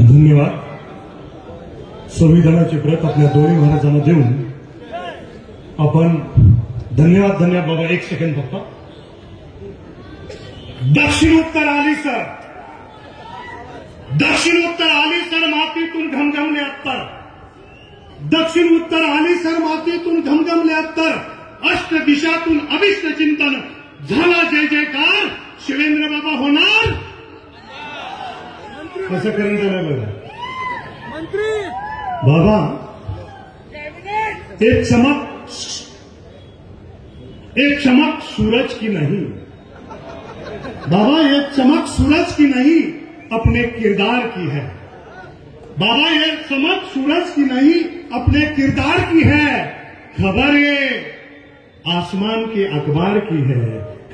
धन्यवाद. संविधानाचे व्रत आपल्या दोन्ही महाराजांना देऊन आपण धन्यवाद बाबा. एक सेकंड फक्त. दक्षिणोत्तर आली सर, दक्षिणोत्तर आली सर मातीतून घमघमले अत्तर, दक्षिण उत्तर आली सर मातीतून घमघमले अत्तर, अष्ट दिशातून अभिष्ट चिंतन झाला जय जयकार, शिवेंद्र बाबा होणार. कसं करून झालं बघा बाबा. एक चमक सूरज की नहीं बाबा, एक चमक सूरज की नहीं अपने किरदार की है बाबा, ये चमक सूरज की नहीं अपने किरदार की है. खबर ये आसमान के अखबार की है,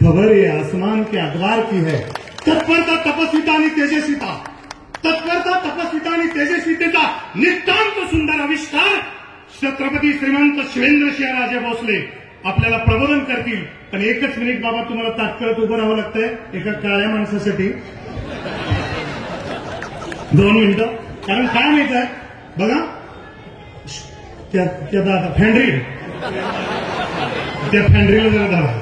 खबर ये आसमान के अखबार की है. तत्परता तपस्विता आणि तेजस्विता, तत्परता तपस्विता आणि तेजस्वितेचा नितांत सुंदर आविष्कार छत्रपती श्रीमंत शिवेंद्रसिंहराजे भोसले आपल्याला प्रबोधन करतील. पण एकच मिनिट बाबा, तुम्हाला तात्काळ उभं राहावं लागतंय एका काळ्या माणसासाठी. 2 मिनिटं. कारण काय माहित आहे बघा, त्या दादा फॅन्ड्री, त्या फॅन्ड्रीला जरा धरा.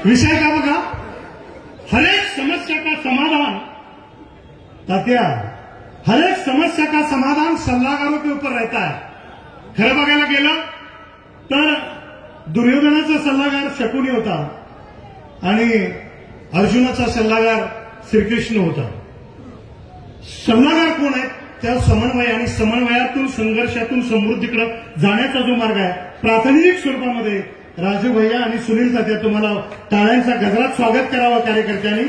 विषय का बघा, हर एक समस्या का समाधान तात्या, हर एक समस्या का समाधान सल्लागारों के ऊपर रहता है. खरं बघायला गेलं तर दुर्योधनाचा सल्लागार शकुनी होता आणि अर्जुनाचा सल्लागार श्रीकृष्ण होता. सल्लागार कोण आहे? त्या समन्वय आणि समन्वयातून संघर्षातून समृद्धीकडे जाण्याचा जो मार्ग आहे, प्राथमिक स्वरूपामध्ये राजू भैया आणि सुनील तात्या तुम्हाला टाळ्यांचा गजरात स्वागत करावं कार्यकर्त्यांनी.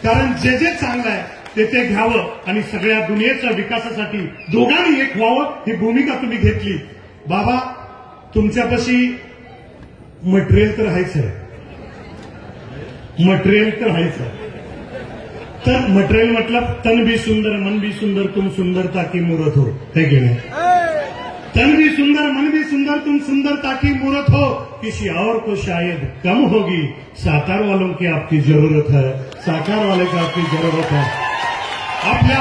कारण जे जे चांगलं आहे ते घ्यावं आणि सगळ्या दुनियेच्या विकासासाठी दोघांनी एक व्हावं ही भूमिका तुम्ही घेतली. बाबा तुमच्यापाशी मटेरियल तर आहेच आहे, मटेरियल तर आहेच आहे. तर मटेरियल मतलब तन भी सुंदर मन भी सुंदर तुम सुंदरता की मूरत हो, है कि नहीं? तन भी सुंदर मन भी सुंदर तुम सुंदरता की मूरत हो, किसी और को शायद कम होगी, साकार वालों की आपकी जरूरत है, साकार वाले की आपकी जरूरत है. आपल्या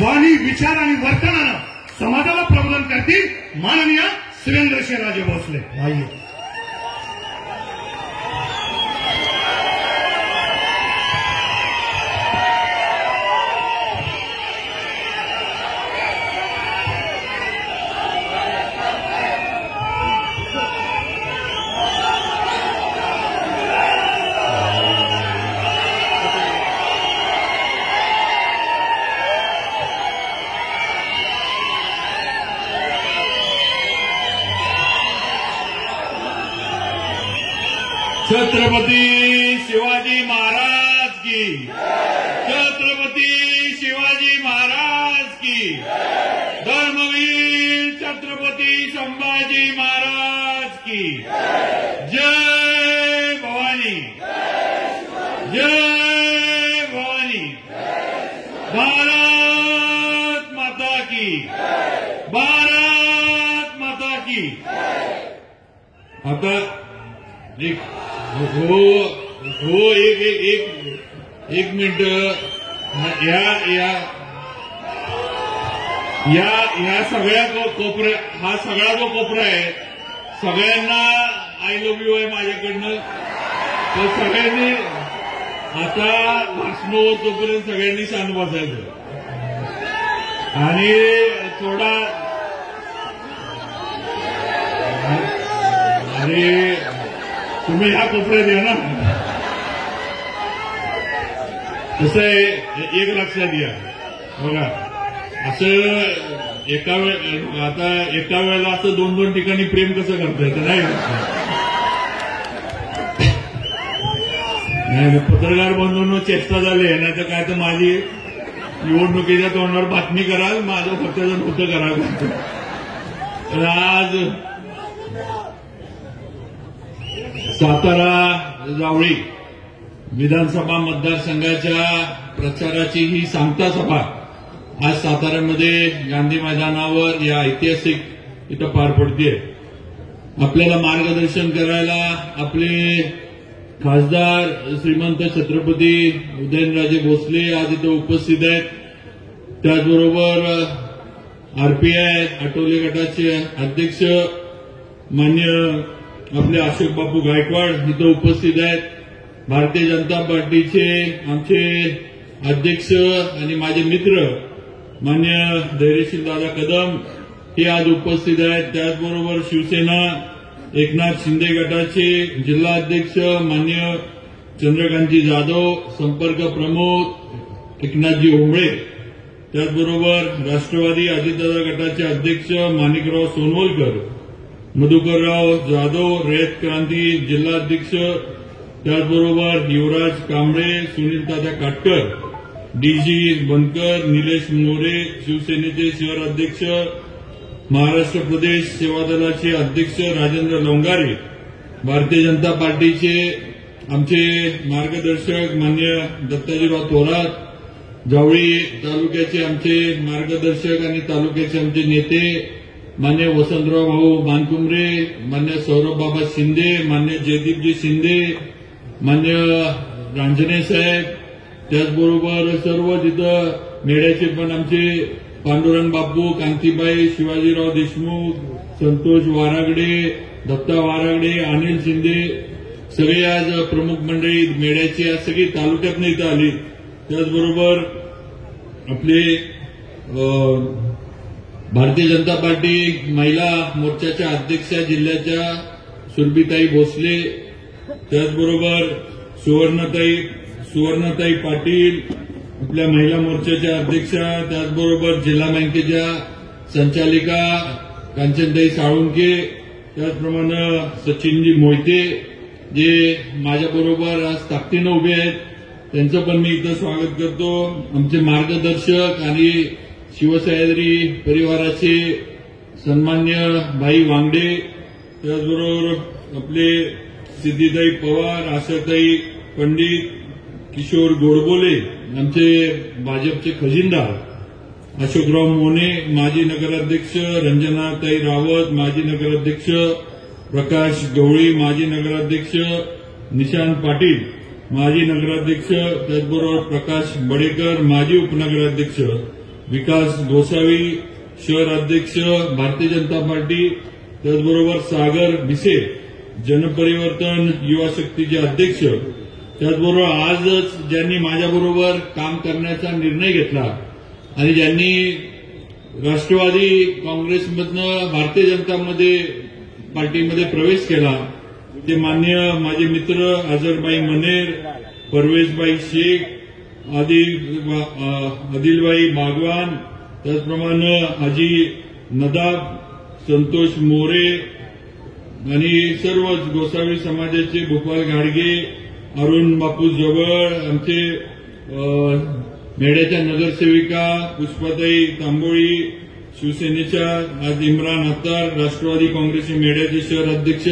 वाणी विचार आणि वर्तनानं समाजाला प्रबोधन करतील माननीय शिवेंद्रसिंहराजे भोसले. आइए. छत्रपती शिवाजी महाराज की, छत्रपती शिवाजी महाराज की, धर्मवीर छत्रपती संभाजी महाराज की जय भवानी, जय भवानी. भारत माता की, भारत माता की. आता एक मिनिट. या सगळ्या कोपऱ्या, हा सगळा जो कोपरा आहे सगळ्यांना आय लव्ह यू आहे माझ्याकडनं. तर सगळ्यांनी आता भाषण तोपर्यंत सगळ्यांनी शांत बसायचं आणि थोडा अरे तुम्ही ह्या कोपऱ्यात या ना. कसं आहे एक लक्षात घ्या बघा, असं एका वेळेला असं 2-2 ठिकाणी प्रेम कसं करता येतं नाही. पत्रकार बंधूंनो चेष्टा झाली आहे, नाही तर काय तर माझी निवडणुकीच्या तोंडावर बातमी कराल, माझं फक्त नव्हतं करावं. तर आज सातारा जावळी विधानसभा मतदारसंघाच्या प्रचाराची ही सांगता सभा आज साताऱ्यामध्ये गांधी मैदानावर या ऐतिहासिक इथं पार पडते. आपल्याला मार्गदर्शन करायला आपले खासदार श्रीमंत छत्रपती उदयनराजे भोसले आज इथं उपस्थित आहेत. त्याचबरोबर आरपीआय आठवले गटाचे अध्यक्ष मान्य आपले अशोक बापू गायकवाड इथं उपस्थित आहेत. भारतीय जनता पार्टीचे आमचे अध्यक्ष आणि माझे मित्र मान्य धैर्यशील दादा कदम हे आज उपस्थित आहेत. त्याचबरोबर शिवसेना एकनाथ शिंदे गटाचे जिल्हा अध्यक्ष मान्य चंद्रकांतजी जाधव, संपर्क प्रमुख एकनाथजी ओंबळे, त्याचबरोबर राष्ट्रवादी अजितदादा गटाचे अध्यक्ष माणिकराव सोनवलकर, मधुकरराव जाधव रयत क्रांती जिल्हा अध्यक्ष, त्याचबरोबर युवराज कांबळे, सुनीलदादा काटकर, डीजी बनकर, निलेश मोरे शिवसेनेचे शहर अध्यक्ष, महाराष्ट्र प्रदेश सेवा दलाचे अध्यक्ष राजेंद्र लोंगारे, भारतीय जनता पार्टीचे आमचे मार्गदर्शक मान्य दत्ताजीराव थोरात, जावळी तालुक्याचे आमचे मार्गदर्शक आणि तालुक्याचे आमचे नेते मान्य वसंतराव भाऊ मानकुमरे, मान्य सौरभ बाबा शिंदे, मान्य जयदीपजी शिंदे, मान्य रांजणे साहेब, त्याचबरोबर सर्व तिथं मेढ्याचे पण आमचे पांडुरंग बापू, कांतीबाई, शिवाजीराव देशमुख, संतोष वारागडे, दत्ता वारागडे, अनिल शिंदे, सगळे आज प्रमुख मंडळी मेढ्याची आज सगळी तालुक्यातनं इथं आली. त्याचबरोबर आपले भारतीय जनता पार्टी महिला मोर्चाच्या अध्यक्षा जिल्ह्याच्या सुरभीताई भोसले, त्याचबरोबर सुवर्णताई पाटील आपल्या महिला मोर्चाच्या अध्यक्षा, त्याचबरोबर जिल्हा बँकेच्या संचालिका कांचनताई साळुंके, त्याचप्रमाणे सचिनजी मोहिते जे माझ्याबरोबर आज ताकदीनं उभे आहेत, त्यांचं पण मी इथं स्वागत करतो. आमचे मार्गदर्शक आणि शिवसह्याद्री परिवाराचे सन्मान्य भाई वांगडे, त्याचबरोबर आपले सिद्धिताई पवार, आशाताई पंडित, किशोर गोडबोले, आमचे भाजपचे खजिनदार अशोकराव मोने, माजी नगराध्यक्ष रंजनाताई रावत, माजी नगराध्यक्ष प्रकाश गवळी, माजी नगराध्यक्ष निशांत पाटील, माजी नगराध्यक्ष, त्याचबरोबर प्रकाश बडेकर, माजी उपनगराध्यक्ष विकास गोसावी, शहर अध्यक्ष भारतीय जनता पार्टी, त्याचबरोबर सागर भिसे, जनपरिवर्तन युवा शक्तीचे अध्यक्ष, त्याचबरोबर आजच ज्यांनी माझ्याबरोबर काम करण्याचा निर्णय घेतला आणि ज्यांनी राष्ट्रवादी काँग्रेसमधनं भारतीय जनता पार्टीमध्ये प्रवेश केला ते मान्य माझे मित्र अजरबाई मनेर, परवेशबाई शेख, आदिलबाई बागवान, त्याचप्रमाणे हाजी नदाब, संतोष मोरे आणि सर्व गोसावी समाजाचे गोपाल घाडगे, अरुण बापू जवळ, आमचे मेढ्याच्या नगरसेविका पुष्पाताई तांबोळी, शिवसेनेच्या आज इम्रान अत्तार, राष्ट्रवादी काँग्रेसचे मेढ्याचे शहर अध्यक्ष,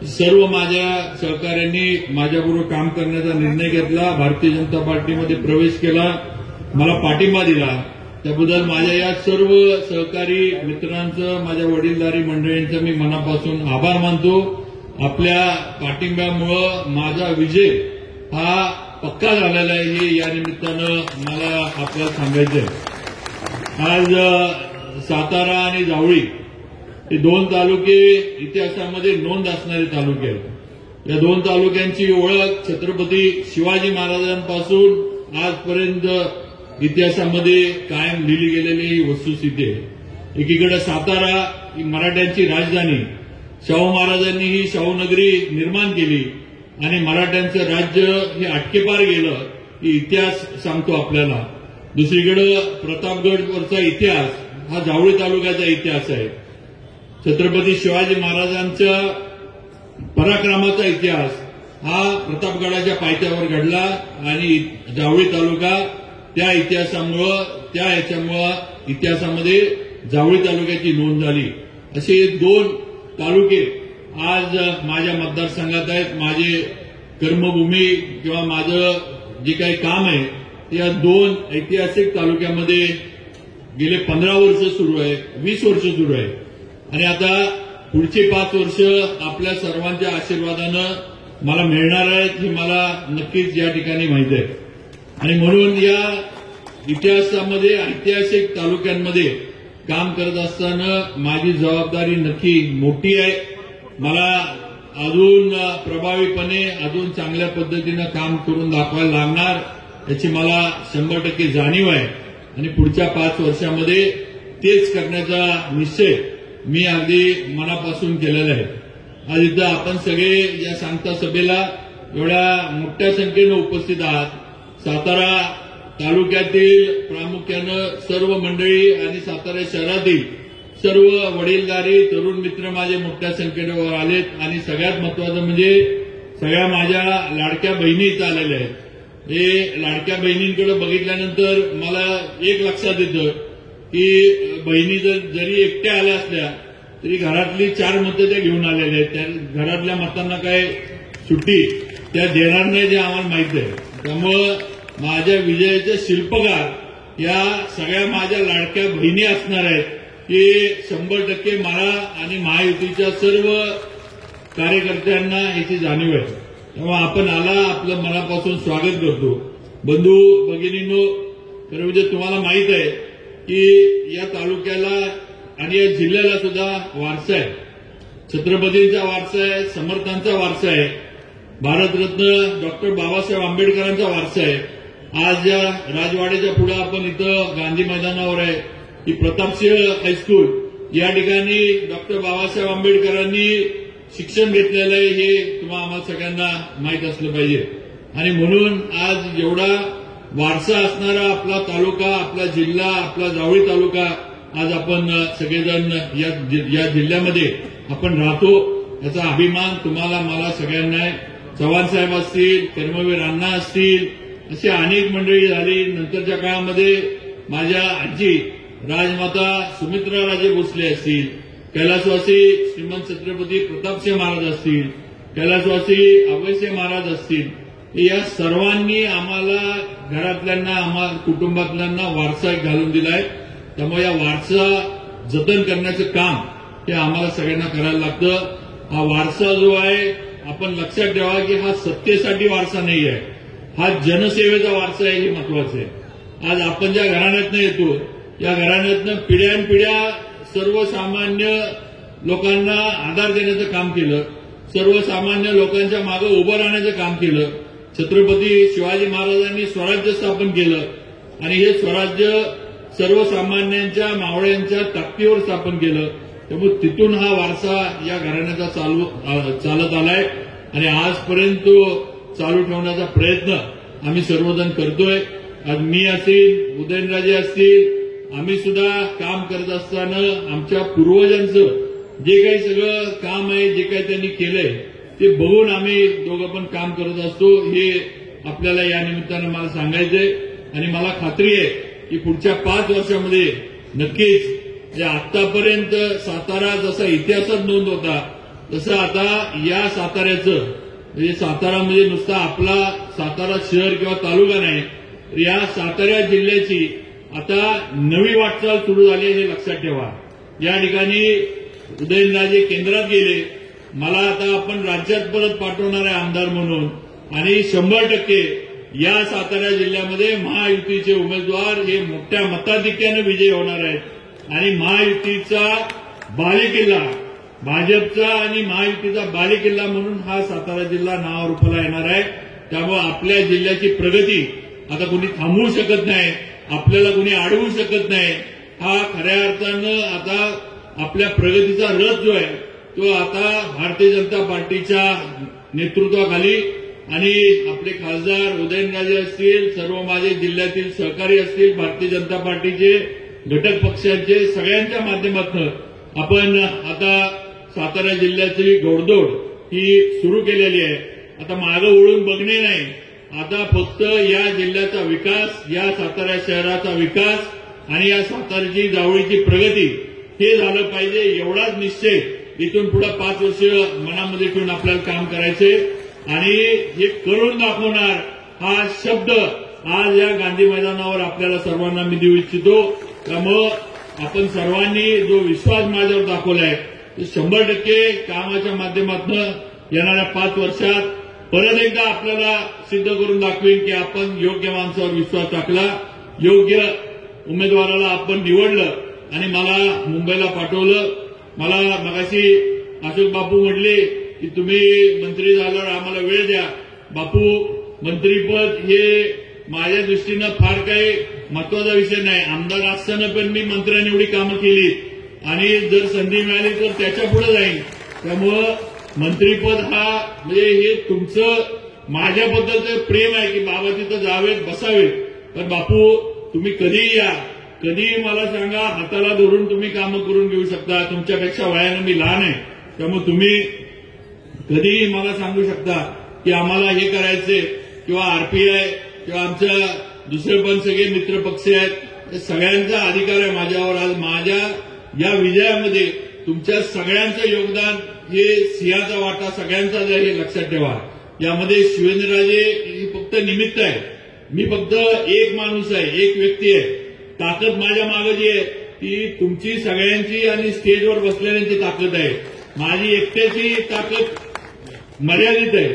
सर्व माझ्या सहकाऱ्यांनी माझ्याबरोबर काम करण्याचा निर्णय घेतला, भारतीय जनता पार्टीमध्ये प्रवेश केला, मला पाठिंबा दिला. त्याबद्दल माझ्या या सर्व सहकारी मित्रांचं, माझ्या वडीलधारी मंडळींचं मी मनापासून आभार मानतो. आपल्या पाठिंब्यामुळं माझा विजय हा पक्का झालेला आहे हे या निमित्तानं मला आपल्याला सांगायचं आहे. आज सातारा आणि जावळी हे दोन तालुके इतिहासामध्ये नोंद असणारे तालुके आहेत. या दोन तालुक्यांची ओळख छत्रपती शिवाजी महाराजांपासून आजपर्यंत इतिहासामध्ये कायम लिहिली गेलेली ही वस्तुस्थिती आहे. एकीकडे सातारा ही मराठ्यांची राजधानी, शाहू महाराजांनी ही शाहूनगरी निर्माण केली आणि मराठ्यांचं राज्य हे अटकेपार गेलं ही इतिहास सांगतो आपल्याला. दुसरीकडे प्रतापगडवरचा इतिहास हा जावळी तालुक्याचा इतिहास आहे. छत्रपती शिवाजी महाराजांच्या पराक्रमाचा इतिहास हा प्रतापगडाच्या पायथ्यावर घडला आणि जावळी तालुका त्या इतिहासामध्ये जावळी तालुक्याची नोंद झाली. असे दोन तालुके आज माझ्या मतदारसंघात आहेत. माझे कर्मभूमी किंवा माझं जे काही काम आहे ते या दोन ऐतिहासिक तालुक्यामध्ये गेले 15 वर्ष सुरू आहे, 20 वर्ष सुरू आहे आणि आता पुढचे 5 वर्ष आपल्या सर्वांच्या आशीर्वादानं मला मिळणार आहेत हे मला नक्कीच या ठिकाणी माहिती आहे. आणि म्हणून या इतिहासामध्ये ऐतिहासिक तालुक्यांमध्ये काम करत असताना माझी जबाबदारी नक्की मोठी आहे. मला अजून प्रभावीपणे अजून चांगल्या पद्धतीनं काम करून दाखवायला लागणार याची मला 100% जाणीव आहे आणि पुढच्या 5 वर्षामध्ये तेच करण्याचा निश्चय मी अगदी मनापासून केलेला आहे. आज इथं आपण सगळे या सांगता सभेला एवढ्या मोठ्या संख्येनं उपस्थित आहात. सातारा तालुक्यातील प्रामुख्यानं सर्व मंडळी आणि सातारा शहरातील सर्व वडीलधारी तरुण मित्र माझे मोठ्या संख्येवर आलेत आणि सगळ्यात महत्वाचं म्हणजे सगळ्या माझ्या लाडक्या बहिणी इथं आलेल्या आहेत. हे लाडक्या बहिणींकडे बघितल्यानंतर मला एक लक्षात येतं की बहिणी जरी एकट्या आल्या असल्या तरी घरातली 4 मतं त्या घेऊन आलेल्या आहेत. त्या घरातल्या मतांना काय सुट्टी त्या देणार नाही, जे आम्हाला माहित आहे. त्यामुळं माझ्या विजयाचे शिल्पकार या सगळ्या माझ्या लाडक्या बहिणी असणार आहेत की 100% मला आणि महायुतीच्या सर्व कार्यकर्त्यांना याची जाणीव आहे. तेव्हा आपण आला, आपलं मनापासून स्वागत करतो. बंधू भगिनींनो, खरं म्हणजे तुम्हाला माहित आहे की या तालुक्याला आणि या जिल्ह्याला सुद्धा वारसा आहे. छत्रपतींचा वारसा आहे, समर्थांचा वारसा आहे, भारतरत्न डॉक्टर बाबासाहेब आंबेडकरांचा वारसा आहे. आज या राजवाड्याच्या पुढे आपण इथं गांधी मैदानावर आहे की प्रतापसिंह हायस्कूल या ठिकाणी डॉक्टर बाबासाहेब आंबेडकरांनी शिक्षण घेतलेलं आहे. हे तुम्हाला आम्हाला सगळ्यांना माहीत असलं पाहिजे आणि म्हणून आज एवढा वारसा असणारा आपला तालुका, आपला जिल्हा, आपला जावळी तालुका आज आपण सगळेजण या जिल्ह्यामध्ये आपण राहतो याचा अभिमान तुम्हाला मला सगळ्यांना आहे. चव्हाण साहेब असतील, कर्मवीर अण्णा असतील, अशी अनेक मंडळी झाली. नंतरच्या काळामध्ये माझ्या आजी राजमाता सुमित्राराजे भोसले असतील, कैलासवासी श्रीमंत छत्रपती प्रतापसिंह महाराज असतील, कैलासवासी अभयसिंह महाराज असतील, या सर्वांनी आम्हाला घरातल्यांना, आम्हाला कुटुंबातल्यांना वारसा घालून दिलाय. त्यामुळे या वारसा जतन करण्याचं काम हे आम्हाला सगळ्यांना करायला लागतं. हा वारसा जो आहे आपण लक्षात ठेवा की हा सत्तेसाठी वारसा नाही आहे, हा जनसेवेचा वारसा आहे. हे महत्वाचं आहे. आज आपण ज्या घराण्यातनं येतो या घराण्यातनं पिढ्यानपिढ्या सर्वसामान्य लोकांना आधार देण्याचं काम केलं, सर्वसामान्य लोकांच्या मागे उभं राहण्याचं काम केलं. छत्रपती शिवाजी महाराजांनी स्वराज्य स्थापन केलं आणि हे स्वराज्य सर्वसामान्यांच्या मावळ्यांच्या ताकदीवर स्थापन केलं. त्यामुळे तिथून हा वारसा या घराण्याचा चालत आलाय आणि आजपर्यंत तो चालू ठेवण्याचा प्रयत्न आम्ही सर्वजण करतोय. आज मी असतील, उदयनराजे असतील, आम्ही सुद्धा काम करत असताना आमच्या पूर्वजांचं जे काही सगळं काम आहे, जे काही त्यांनी केलंय ते बघून आम्ही दोघं पण काम करत असतो. हे आपल्याला या निमित्तानं मला सांगायचंय आणि मला खात्री आहे की पुढच्या 5 वर्षामध्ये नक्कीच आतापर्यंत सातारा जसा इतिहासात नोंद होता तसं आता या साताऱ्याचं, म्हणजे सातारा म्हणजे नुसता आपला सातारा शहर किंवा तालुका नाही, तर या सातारा जिल्ह्याची आता नवी वाटचाल सुरू झाली हे लक्षात ठेवा. या ठिकाणी उदयनराजे केंद्रात गेले, मला आता आपण राज्यात परत पाठवणार आहे आमदार म्हणून आणि 100% या सातारा जिल्ह्यामध्ये महायुतीचे उमेदवार हे मोठ्या मताधिक्याने विजयी होणार आहेत आणि महायुतीचा बालेकिल्ला, भाजपचा आणि महायुतीचा बालेकिल्ला म्हणून हा सातारा जिल्हा नावारूपाला येणार आहे. त्यामुळे आपल्या जिल्ह्याची प्रगती आता कोणी थांबवू शकत नाही, आपल्याला कोणी अडवू शकत नाही. हा खऱ्या अर्थानं आता आपल्या प्रगतीचा रथ जो आहे तो आता भारतीय जनता पार्टीच्या नेतृत्वाखाली आणि आपले खासदार उदयनराजे असतील, सर्व माझे जिल्ह्यातील सहकारी असतील, भारतीय जनता पार्टीचे घटक पक्षांचे सगळ्यांच्या माध्यमातून आपण आता सातारा जिल्ह्याची घोडदौड ही सुरू केलेली आहे. आता मागं वळून बघणे नाही, आता फक्त या जिल्ह्याचा विकास, या सातारा शहराचा विकास आणि या साताऱ्याची जावळीची प्रगती हे झालं पाहिजे. एवढाच निश्चय इथून पुढे 5 वर्ष मनामध्ये ठेवून आपल्याला काम करायचे आणि हे करून दाखवणार हा शब्द आज या गांधी मैदानावर आपल्याला सर्वांना मी देऊ इच्छितो. त्यामुळं आपण सर्वांनी जो विश्वास माझ्यावर दाखवलाय तो 100% कामाच्या माध्यमातून येणाऱ्या 5 वर्षात परत एकदा आपल्याला सिद्ध करून दाखवेन की आपण योग्य माणसावर विश्वास टाकला योग्य उमेदवाराला आपण निवडलं आणि मला मुंबईला पाठवलं. मला मगाशी अशोक बापू म्हटले की तुम्ही मंत्री झाल्यावर आम्हाला वेळ द्या. बापू, मंत्रीपद हे माझ्या दृष्टीनं फार काही महत्वाचा विषय नाही. आमदार असताना पण मी मंत्र्यांनी एवढी कामं केली आणि जर संधी मिळाली तर त्याच्या पुढे जाईन. त्यामुळं मंत्रीपद हा म्हणजे हे तुमचं माझ्याबद्दलचं प्रेम आहे की बाबा तिथं जावेत, बसावेत. पण बापू, तुम्ही कधीही या, कधीही मला सांगा, हाताला धरून तुम्ही कामं करून घेऊ शकता. तुमच्यापेक्षा वयानं मी लहान आहे, त्यामुळे तुम्ही कधीही मला सांगू शकता की आम्हाला हे करायचे, किंवा आरपीआय किंवा आमच्या दुसरे पण सगळे मित्र पक्ष आहेत, सगळ्यांचा अधिकार आहे माझ्यावर. आज माझ्या या विजयामध्ये तुमच्या सगळ्यांचं योगदान, हे सिंहाचा वाटा सगळ्यांचाच आहे, हे लक्षात ठेवा. यामध्ये शिवेंद्रराजे ही फक्त निमित्त आहे. मी फक्त एक माणूस आहे, एक व्यक्ती आहे. ताकद माझ्या मागे जी आहे ती तुमची सगळ्यांची आणि स्टेजवर बसलेल्यांची ताकद आहे. माझी एकट्याची ताकद मर्यादित आहे.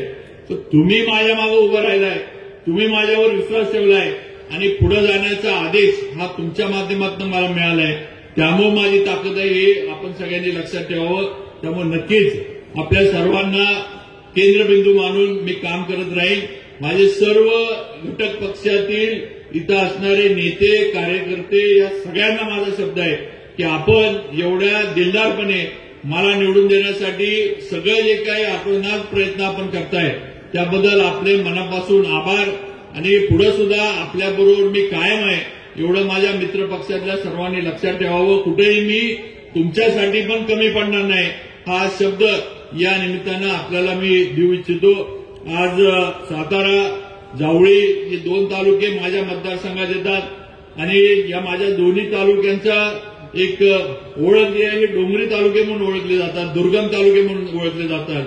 तर तुम्ही माझ्या मागे उभं राहिलाय, तुम्ही माझ्यावर विश्वास ठेवलाय आणि पुढे जाण्याचा आदेश हा तुमच्या माध्यमातून मला मिळालाय. त्यामुळे माझी ताकद आहे, हे आपण सगळ्यांनी लक्षात ठेवावं. त्यामुळे नक्कीच आपल्या सर्वांना केंद्रबिंदू मानून मी काम करत राहीन. माझे सर्व घटक पक्षातील इथं असणारे नेते, कार्यकर्ते, या सगळ्यांना माझा शब्द आहे की आपण एवढ्या दिलदारपणे मला निवडून देण्यासाठी सगळं जे काही आटोनात प्रयत्न आपण करताय त्याबद्दल आपले मनापासून आभार. आणि पुढे सुद्धा आपल्याबरोबर मी कायम आहे, एवढं माझ्या मित्र पक्षातल्या सर्वांनी लक्षात ठेवावं. कुठेही मी तुमच्यासाठी पण कमी पडणार नाही, हा शब्द या निमित्तानं आपल्याला मी देऊ इच्छितो. आज सातारा, जावळी हे 2 तालुके माझ्या मतदारसंघात येतात आणि या माझ्या दोन्ही तालुक्यांचा एक ओळख जी आहे, हे डोंगरी तालुके म्हणून ओळखले जातात, दुर्गम तालुके म्हणून ओळखले जातात.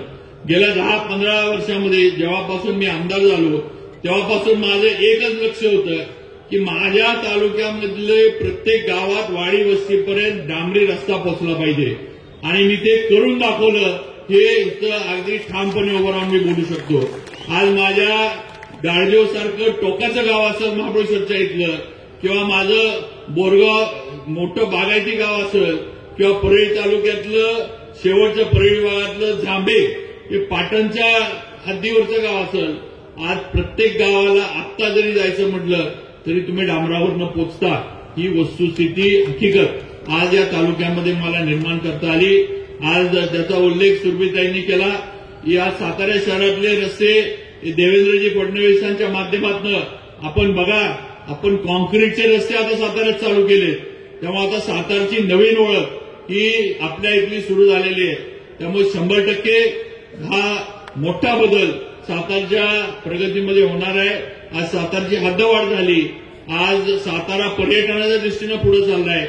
गेल्या 10-15 वर्षामध्ये जेव्हापासून मी आमदार झालो तेव्हापासून माझं एकच लक्ष होतं की माझ्या तालुक्यामधले प्रत्येक गावात, वाडी वस्तीपर्यंत डांबरी रस्ता पोहोचला पाहिजे. आणि मी ते करून दाखवलं. हे इथं अगदी ठामपणे उभं राहून मी बोलू शकतो. आज माझ्या गाडदेव सारखं टोकाचं गाव असेल महाबळेश्वरच्या इथलं, किंवा माझं बोरगाव मोठं बागायती गाव असेल, किंवा परळी तालुक्यातलं शेवटचं परळी विभागातलं जांभे हे पाटणच्या हद्दीवरचं गाव असेल, आज प्रत्येक गावाला आत्ता जरी जायचं म्हटलं तरी तुम्ही डांबरावरनं पोचता. ही वस्तुस्थिती, हकीकत आज या तालुक्यामध्ये मला निर्माण करता आली. आज त्याचा उल्लेख सुरभीताईंनी केला. या सातारा शहरातले रस्ते देवेंद्रजी फडणवीसांच्या माध्यमातून आपण बघा, आपण कॉन्क्रीटचे रस्ते आता साताऱ्यात चालू केले. तेव्हा आता सातारची नवीन ओळख ही आपल्या इथली सुरू झालेली आहे. त्यामुळे 100% हा मोठा बदल सातारच्या प्रगतीमध्ये होणार आहे. आज सातारची हद्दवाढ झाली. आज सातारा पर्यटनाच्या दृष्टीनं पुढे चाललाय.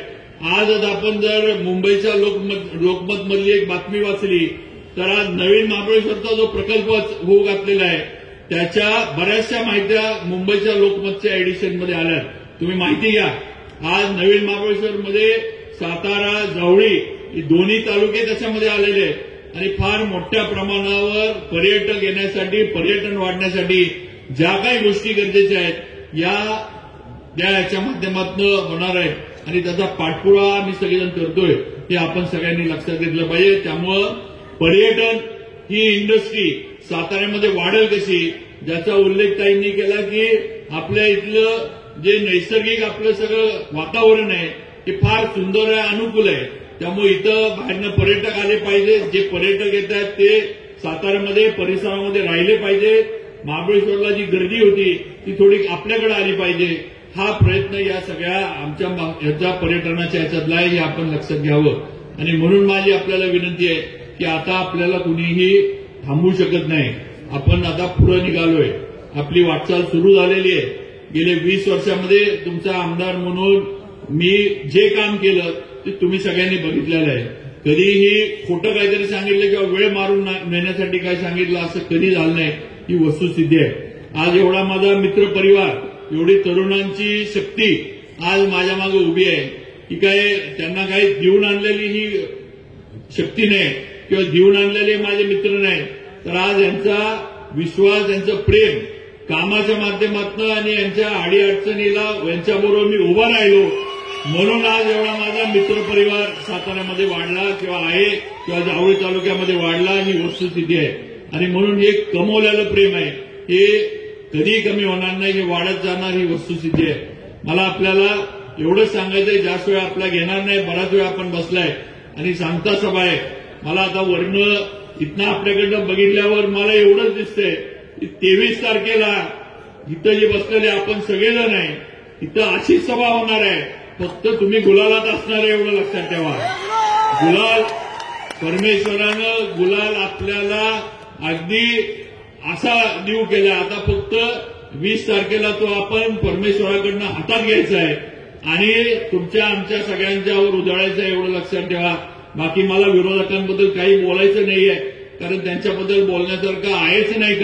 आज आपण जर मुंबईच्या लोकमत मधली एक बातमी वाचली तर आज नवीन महाबळेश्वरचा जो प्रकल्प होऊ घातलेला आहे त्याच्या बऱ्याचशा माहित्या मुंबईच्या लोकमतच्या एडिशनमध्ये आल्या. तुम्ही माहिती घ्या. आज नवीन महाबळेश्वरमध्ये सातारा, जावळी हे दोन्ही तालुके त्याच्यामध्ये आलेले आहेत आणि फार मोठ्या प्रमाणावर पर्यटक येण्यासाठी, पर्यटन वाढण्यासाठी ज्या काही गोष्टी गरजेच्या आहेत याच्या माध्यमातून होणार आहे आणि त्याचा पाठपुरावा आम्ही सगळेजण करतोय, हे आपण सगळ्यांनी लक्षात घेतलं पाहिजे. त्यामुळं पर्यटन ही इंडस्ट्री साताऱ्यामध्ये वाढेल कशी, ज्याचा उल्लेख ताईंनी केला की आपल्या इथलं जे नैसर्गिक आपलं सगळं वातावरण आहे ते फार सुंदर आहे, अनुकूल आहे. त्यामुळे इथं बाहेरनं पर्यटक आले पाहिजे. जे पर्यटक येत आहेत ते साताऱ्यामध्ये, परिसरामध्ये राहिले पाहिजे. महाबळेश्वरला जी गर्दी होती ती थोडी आपल्याकडे आली पाहिजे. हा प्रयत्न या सगळ्या आमच्या ह्याच्या पर्यटनाच्या ह्याच्यातला आहे, हे आपण लक्षात घ्यावं. आणि म्हणून माझी आपल्याला विनंती आहे की आता आपल्याला कुणीही थांबवू शकत नाही. आपण आता पुढे निघालोय, आपली वाटचाल सुरू झालेली आहे. गेले 20 वर्षामध्ये तुमचा आमदार म्हणून मी जे काम केलं ते तुम्ही सगळ्यांनी बघितलेलं आहे. कधीही खोटं काहीतरी सांगितलं किंवा वेळ मारून नेण्यासाठी काय सांगितलं असं कधी झालं नाही, ही वस्तुस्थिती आहे. आज एवढा माझा मित्र परिवार, एवढी तरुणांची शक्ती आज माझ्या मागे उभी आहे की काय त्यांना काही देऊन आणलेली ही शक्ती नाही किंवा देऊन आणलेले माझे मित्र नाही. तर आज यांचा विश्वास, यांचं प्रेम कामाच्या माध्यमातून आणि यांच्या अडीअडचणीला यांच्याबरोबर मी उभा राहिलो, म्हणून आज एवढा माझा मित्रपरिवार साताऱ्यामध्ये वाढला किंवा आहे किंवा जावळी तालुक्यामध्ये वाढला ही वस्तुस्थिती आहे. आणि म्हणून हे कमवलेलं प्रेम आहे हे कधीही कमी होणार नाही, हे वाढत जाणार ही वस्तुस्थिती आहे. मला आपल्याला एवढंच सांगायचंय, जास्त वेळ आपला घेणार नाही, बराच वेळ आपण बसलाय आणि सांगता सभा आहे. मला आता वर्ण इथनं आपल्याकडनं बघितल्यावर मला एवढंच दिसतंय की 23 तारखेला इथं जे बसलेले आपण सगळेजण आहे, इथं अशीच सभा होणार आहे, फक्त तुम्ही गुलालात असणार आहे एवढं लक्षात ठेवा. गुलाल परमेश्वरानं गुलाल आपल्याला अगदी असा देऊ केला. आता फक्त 20 तारखेला तो आपण परमेश्वराकडनं हातात घ्यायचा आहे आणि तुमच्या आमच्या सगळ्यांच्यावर उधळायचं आहे एवढं लक्षात ठेवा. बाकी मला विरोधकांबद्दल काही बोलायचं नाहीये, कारण त्यांच्याबद्दल बोलण्यासारखं आहेच नाही,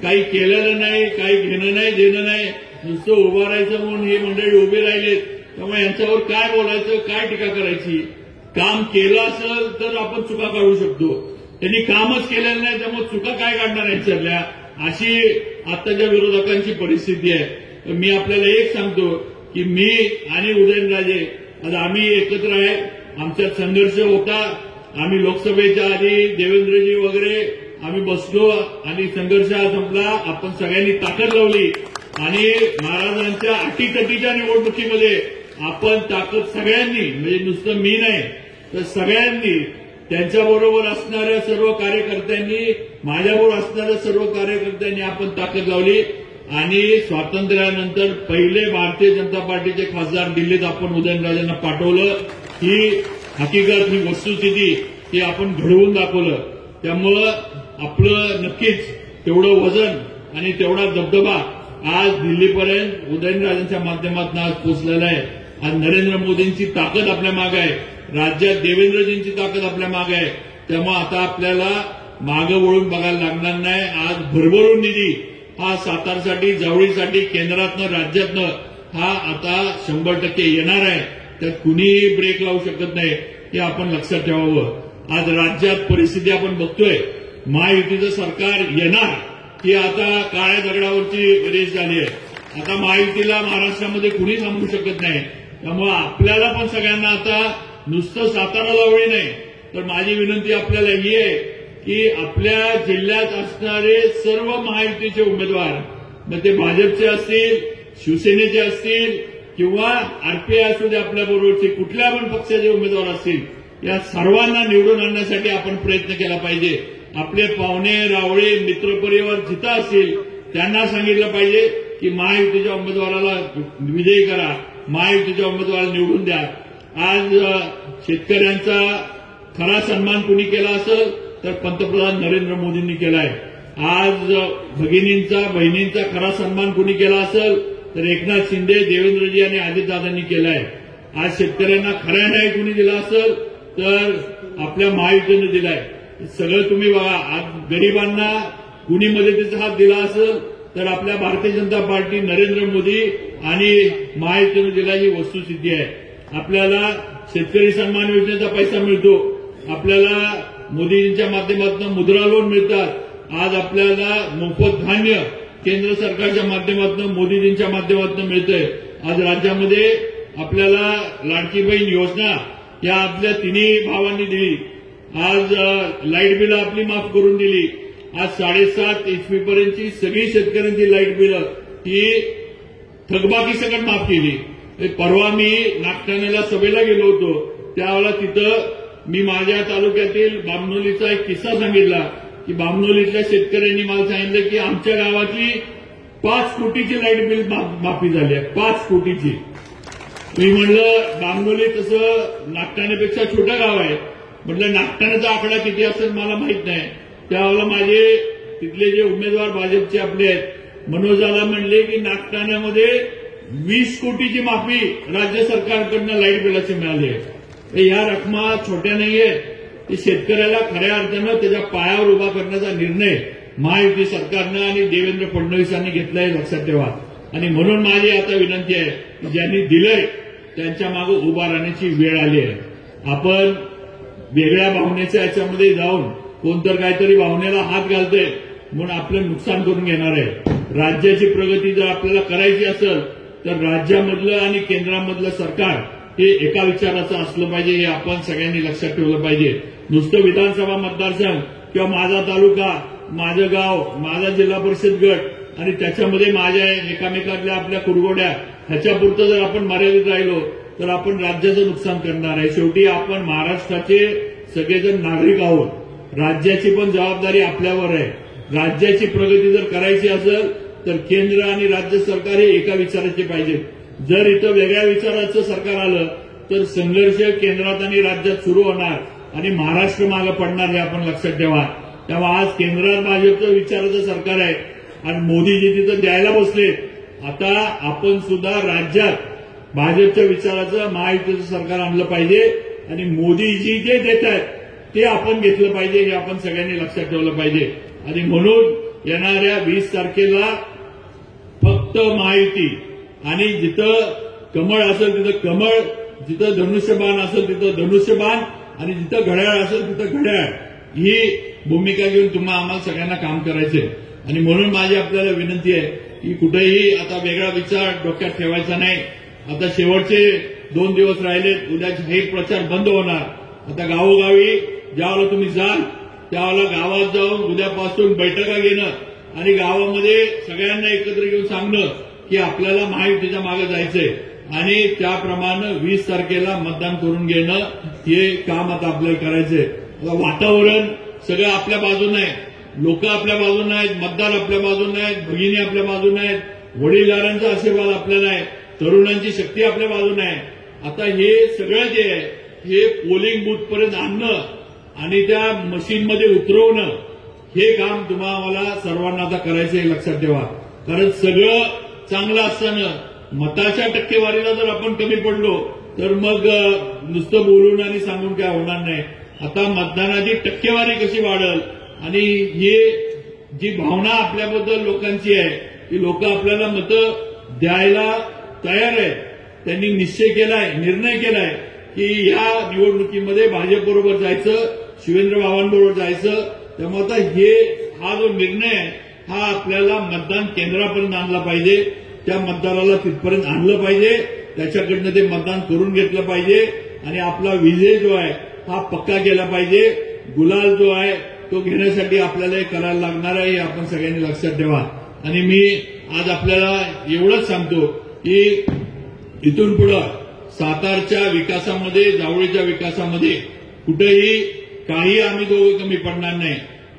काही केलेलं नाही, काही घेणं नाही देणं नाही, नुसतं उभं राहायचं म्हणून ही मंडळी उभी राहिलीत. त्यामुळे यांच्यावर काय बोलायचं, काय टीका करायची. काम केलं असेल तर आपण चुका काढू शकतो, त्यांनी कामच केलेलं नाही त्यामुळे चुका काय काढणार यांच्यातल्या, अशी आताच्या विरोधकांची परिस्थिती आहे. मी आपल्याला एक सांगतो की मी आणि उदयनराजे आज आम्ही एकत्र आहे. आमच्यात संघर्ष होता, आम्ही लोकसभेच्या आधी देवेंद्रजी वगैरे आम्ही बसलो आणि संघर्ष हा संपला. आपण सगळ्यांनी ताकद लावली आणि महाराजांच्या अटीतटीच्या निवडणुकीमध्ये आपण ताकद सगळ्यांनी, म्हणजे नुसतं मी नाही तर सगळ्यांनी, त्यांच्याबरोबर असणाऱ्या सर्व कार्यकर्त्यांनी, माझ्याबरोबर असणाऱ्या सर्व कार्यकर्त्यांनी आपण ताकद लावली आणि स्वातंत्र्यानंतर पहिले भारतीय जनता पार्टीचे खासदार दिल्लीत आपण उदयनराजेंना पाठवलं. ही हकीकत, ही वस्तुस्थिती ही आपण घडवून दाखवलं. त्यामुळं आपलं नक्कीच तेवढं वजन आणि तेवढा दबदबा आज दिल्लीपर्यंत उदयनराजेंच्या माध्यमातून आज पोहोचलेला आहे. आज नरेंद्र मोदींची ताकद आपल्या मागे आहे, राज्यात देवेंद्रजींची ताकद आपल्या मागे आहे. त्यामुळे आता आपल्याला मागं वळून बघायला लागणार नाही. आज भरभरून निधी हा सातारसाठी, जावळीसाठी केंद्रातनं राज्यातनं हा आता 100% येणार आहे. त्यात कुणीही ब्रेक लावू शकत नाही, हे आपण लक्षात ठेवावं. आज राज्यात परिस्थिती आपण बघतोय, महायुतीचं सरकार येणार ही आता काळ्या दगडावरची रेस झाली आहे. आता महायुतीला महाराष्ट्रामध्ये कुणी थांबवू शकत नाही. त्यामुळे आपल्याला पण सगळ्यांना आता नुसतं सातारा जावळी नाही तर माझी विनंती आपल्याला ही आहे की आपल्या जिल्ह्यात असणारे सर्व महायुतीचे उमेदवार, मग ते भाजपचे असतील, शिवसेनेचे असतील किंवा आरपीआय असू दे, आपल्याबरोबरचे कुठल्या पण पक्षाचे उमेदवार असतील, या सर्वांना निवडून आणण्यासाठी आपण प्रयत्न केला पाहिजे. आपले पाहुणे रावळे मित्रपरिवार जिथं असतील त्यांना सांगितलं पाहिजे की महायुतीच्या उमेदवाराला विजयी करा, महायुतीच्या उमेदवाराला निवडून द्या. आज शेतकऱ्यांचा खरा सन्मान कुणी केला असेल तर पंतप्रधान नरेंद्र मोदींनी केलाय. आज भगिनींचा, बहिणींचा खरा सन्मान कुणी केला असेल तर एकनाथ शिंदे, देवेंद्रजी आणि अजितदादांनी केलाय. आज शेतकऱ्यांना खरा न्याय कुणी दिला असेल तर आपल्या महायुतीनं दिलाय. सगळं तुम्ही बघा. आज गरिबांना कुणी मदतीचा हात दिला असेल तर आपल्या भारतीय जनता पार्टी, नरेंद्र मोदी आणि महायुतीनं दिला, ही वस्तुस्थिती आहे. आपल्याला शेतकरी सन्मान योजनेचा पैसा मिळतो, आपल्याला मोदींच्या माध्यमातून मुद्रा लोन मिळतात. आज आपल्याला मोफत धान्य केंद्र सरकारच्या माध्यमातून, मोदीजींच्या माध्यमातून मिळतंय. आज राज्यामध्ये आपल्याला लाडकी बहीण योजना या आपल्या तिन्ही भावांनी दिली. आज लाईट बिलं आपली माफ करून दिली. आज 7.5 HP पर्यंतची सगळी शेतकऱ्यांची लाईट बिलं ही थकबाकी सकट माफ केली. परवा मी नागठाण्याला सभेला गेलो होतो, त्यावेळेला तिथं मी माझ्या तालुक्यातील बामनोलीचा एक किस्सा सांगितला की बामनोलीतल्या शेतकऱ्यांनी मला सांगितलं की आमच्या गावातली 5 कोटीची लाईट बिल माफी झाली आहे, 5 कोटीची. मी म्हणलं बामनोली तसं नागठाण्यापेक्षा छोटं गाव आहे, म्हटलं नागठाण्याचा आकडा किती असेल मला माहित नाही. त्यावेळेला माझे तिथले जे उमेदवार भाजपचे आपले आहेत मनोजदादा म्हणले की नागठाण्यामध्ये 20 कोटीची माफी राज्य सरकारकडनं लाईट बिलाची मिळाली आहे. ह्या रकमा छोट्या नाहीये. ते शेतकऱ्याला खऱ्या अर्थानं त्याच्या पायावर उभा करण्याचा निर्णय महायुती सरकारनं आणि देवेंद्र फडणवीसांनी घेतलाय, लक्षात ठेवा. आणि म्हणून माझी आता विनंती आहे की ज्यांनी दिलंय त्यांच्या मागे उभा राहण्याची वेळ आली आहे. आपण वेगळ्या भावनेच्या याच्यामध्ये जाऊन कोणतर काहीतरी भावनेला हात घालतंय म्हणून आपलं नुकसान करून घेणार आहे. राज्याची प्रगती जर आपल्याला करायची असेल तर राज्यामधलं आणि केंद्रामधलं सरकार हे एका विचाराचं असलं पाहिजे, हे आपण सगळ्यांनी लक्षात ठेवलं पाहिजे. नुसतं विधानसभा मतदारसंघ किंवा माझा तालुका, माझं गाव, माझा जिल्हा परिषद गट आणि त्याच्यामध्ये माझ्या एकामेकातल्या आपल्या कुरघोड्या ह्याच्यापुरतं जर आपण मर्यादित राहिलो तर आपण राज्याचं नुकसान करणार आहे. शेवटी आपण महाराष्ट्राचे सगळेजण नागरिक आहोत. राज्याची पण जबाबदारी आपल्यावर आहे. राज्याची प्रगती जर करायची असेल तर केंद्र आणि राज्य सरकार हे एका विचाराचे पाहिजे. जर इथं वेगळ्या विचाराचं सरकार आलं तर संघर्ष केंद्रात आणि राज्यात सुरू होणार आणि महाराष्ट्र मागे पडणार, हे आपण लक्षात ठेवा. तेव्हा आज केंद्रात भाजपचं विचाराचं सरकार आहे आणि मोदीजी तिथं द्यायला बसले. आता आपण सुद्धा राज्यात भाजपच्या विचाराचं महायुतीचं सरकार आणलं पाहिजे आणि मोदीजी जे देत आहेत ते आपण घेतलं पाहिजे, हे आपण सगळ्यांनी लक्षात ठेवलं पाहिजे. आणि म्हणून येणाऱ्या 20 तारखेला फक्त महायुती आणि जिथं कमळ असेल तिथं कमळ, जिथं धनुष्यबाण असेल तिथं धनुष्यबाण आणि जिथं घड्याळ असेल तिथं घड्याळ, ही भूमिका घेऊन तुम्हा आम्हाला सगळ्यांना काम करायचंय. आणि म्हणून माझी आपल्याला विनंती आहे की कुठेही आता वेगळा विचार डोक्यात ठेवायचा नाही. आता शेवटचे 2 दिवस राहिलेत, उद्या जाहीर प्रचार बंद होणार. आता गावोगावी ज्यावेळेला तुम्ही जाल त्यावेळेला गावात जाऊन उद्यापासून बैठका घेणं आणि गावामध्ये सगळ्यांना एकत्र घेऊन सांगणं की आपल्याला महायुतीच्या मागे जायचंय आणि त्याप्रमाणे 20 तारखेला मतदान करून घेणं, हे काम आता आपल्याला करायचंय. वातावरण सगळं आपल्या बाजूने आहे, लोक आपल्या बाजूने आहेत, मतदार आपल्या बाजूने आहेत, भगिनी आपल्या बाजूने आहेत, वडीलधाऱ्यांचा आशीर्वाद आपल्याला आहे, तरुणांची शक्ती आपल्या बाजूने आहे. आता हे सगळं जे आहे हे पोलिंग बूथपर्यंत आणणं आणि त्या मशीनमध्ये उतरवणं, हे काम तुम्हाला सर्वांना आता करायचं आहे, लक्षात ठेवा. कारण सगळं चांगलं असताना मताच्या टक्केवारीला जर आपण कमी पडलो तर मग नुसतं बोलून आणि सांगून काय होणार नाही. आता मतदानाची टक्केवारी कशी वाढेल आणि हे जी भावना आपल्याबद्दल लोकांची आहे की लोक आपल्याला मतं द्यायला तयार आहेत. त्यांनी निश्चय केलाय, निर्णय केलाय की या निवडणुकीमध्ये भाजपबरोबर जायचं, शिवेंद्र बाबांबरोबर जायचं. त्यामुळे आता हा जो निर्णय आहे हा आपल्याला मतदान केंद्रापर्यंत आणला पाहिजे, त्या मतदाराला तिथपर्यंत आणलं पाहिजे, त्याच्याकडनं ते मतदान करून घेतलं पाहिजे आणि आपला विजय जो आहे हा पक्का केला पाहिजे. गुलाल जो आहे तो घेण्यासाठी आपल्याला हे करायला लागणार आहे, हे आपण सगळ्यांनी लक्षात ठेवा. आणि मी आज आपल्याला एवढंच सांगतो की इथून पुढे सातारच्या विकासामध्ये, जावळीच्या विकासामध्ये कुठेही काही आम्ही दोघं कमी पडणार नाही.